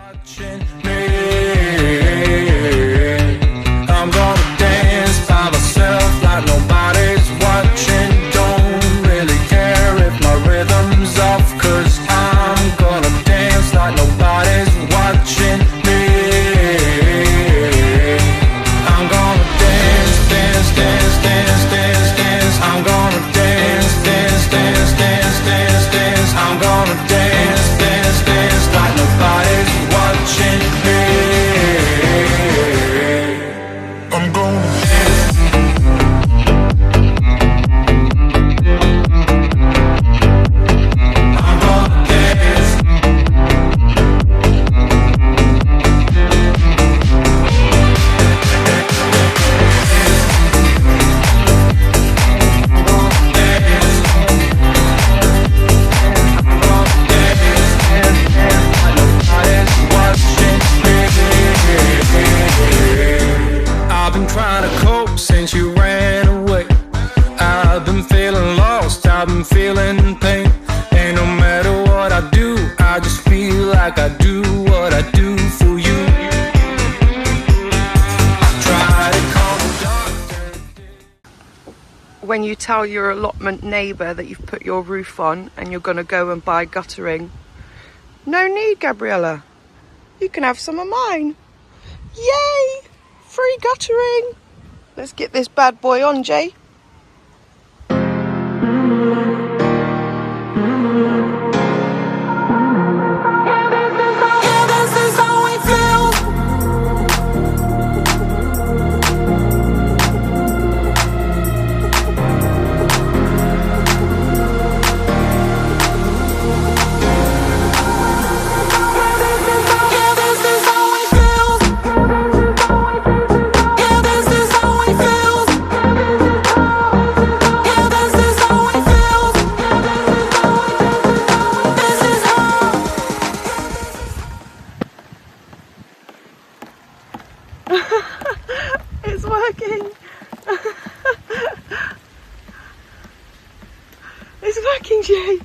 Watching me, I'm gonna dance by myself like nobody's watching. Don't really care if my rhythm's off, 'cause I'm gonna dance like nobody's watching me. I'm gonna dance, dance, dance, dance, dance, dance. I'm gonna dance, dance, dance, dance, dance, dance. I'm gonna dance, dance, dance like nobody's watching me. I'm gonna dance. I'm gonna dance. I've been trying to cope since you ran away. I've been feeling lost, I've been feeling pain. And no matter what I do, I just feel like I do what I do for you. I try to call the doctor. When you tell your allotment neighbour that you've put your roof on and you're going to go and buy guttering, no need, Gabriella. You can have some of mine. Yay! Free guttering. Let's get this bad boy on, Jay. It's working. It's working, Jay.